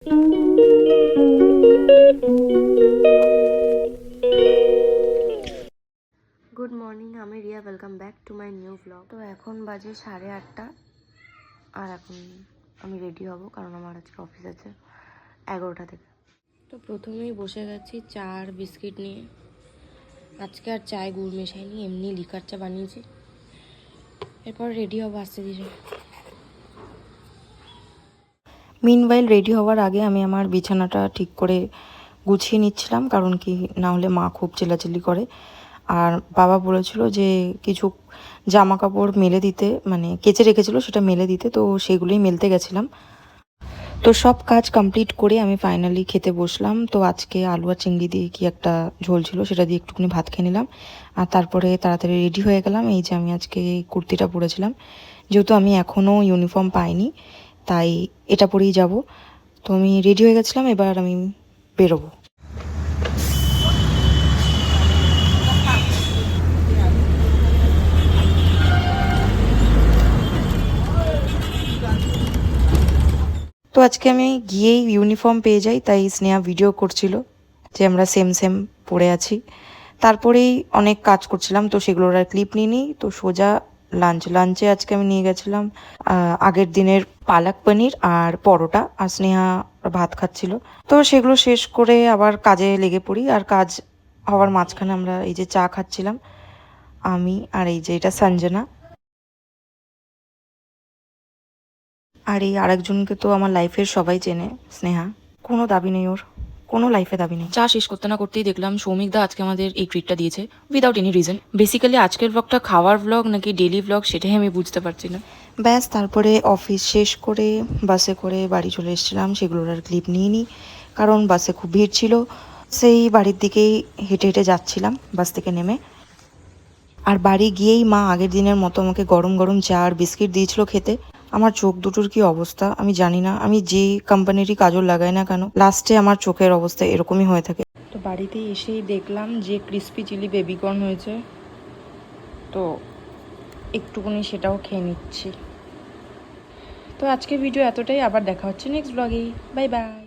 Good morning, আমি Riya. Welcome back to my new blog. তো এখন বাজে 8:30 আর এখন আমি রেডি হব, কারণ আমার আজকে অফিস আছে 11টা থেকে। তো প্রথমেই বসে গেছি চা আর বিস্কিট নিয়ে। আজকে আর চায় গুড় মেশাইনি, এমনি লিকার চা বানিয়েছি। এরপর রেডি হবো আস্তে ধীরে। মিনওয়াইল রেডি হওয়ার আগে আমি আমার বিছানাটা ঠিক করে গুছিয়ে নিচ্ছিলাম, কারণ কি না হলে মা খুব চিল্লাচিল্লি করে। আর বাবা বলেছিল যে কিছু জামা কাপড় মেলে দিতে, মানে কেচে রেখেছিল সেটা মেলে দিতে, তো সেগুলোই মেলতে গেছিলাম। তো সব কাজ কমপ্লিট করে আমি ফাইনালি খেতে বসলাম। তো আজকে আলু আর চিংড়ি দিয়ে কি একটা ঝোল ছিল, সেটা দিয়ে একটুখানি ভাত খেয়ে নিলাম। আর তারপরে তাড়াতাড়ি রেডি হয়ে গেলাম। এই যে আমি আজকে কুর্তিটা পরেছিলাম, যেহেতু আমি এখনও ইউনিফর্ম পাইনি তাই এটা পরেই যাব। তো আমি রেডি হয়ে গেছিলাম, এবার আমি বেরোবো। তো আজকে আমি গিয়েই ইউনিফর্ম পেয়ে যাই, তাই স্নেহা ভিডিও করছিল যে আমরা সেম সেম পরে আছি। তারপরেই অনেক কাজ করছিলাম, তো সেগুলোর আর ক্লিপ নিইনি। তো সোজা লাঞ্চে আজকে আমি নিয়ে গেছিলাম আগের দিনের পালক পনির আর পরোটা, আর স্নেহা ভাত খাচ্ছিল। তো সেগুলো শেষ করে আবার কাজে লেগে পড়ি। আর কাজ হওয়ার মাঝখানে আমরা এই যে চা খাচ্ছিলাম আমি, আর এই যে এটা সঞ্জনা। আর এই আরেকজনকে তো আমার লাইফের সবাই চেনে, স্নেহা। কোনো দাবি নেই ওর, কোনো লাইফে দাবি নেই। চা শেষ করতে না করতেই দেখলাম সৌমিক দা আজকে আমাদের এই ট্রিটটা দিয়েছে উইদাউট এনি রিজন। বেসিক্যালি আজকের ব্লগটা খাওয়ার ব্লগ নাকি ডেলি ব্লগ সেটাই আমি বুঝতে পারছি না। ব্যাস, তারপরে অফিস শেষ করে বাসে করে বাড়ি চলে এসেছিলাম। সেগুলোর আর ক্লিপ নিইনি, কারণ বাসে খুব ভিড় ছিল। সেই বাড়ির দিকেই হেঁটে হেঁটে যাচ্ছিলাম বাস থেকে নেমে। আর বাড়ি গিয়েই মা আগের দিনের মতো আমাকে গরম গরম চা আর বিস্কিট দিয়েছিল খেতে। আমার চোখ দুটোর কি অবস্থা আমি জানি না, আমি যে কোম্পানিরই কাজল লাগাই না কেন লাস্টে আমার চোখের অবস্থা এরকমই হয়ে থাকে। তো বাড়িতে এসেই দেখলাম যে ক্রিস্পি চিলি বেবিকর্ন হয়েছে, তো একটুকুনি সেটাও খেয়ে নিচ্ছি। তো আজকের ভিডিও এতটাই, আবার দেখা হচ্ছে নেক্সট ব্লগেই। Bye bye.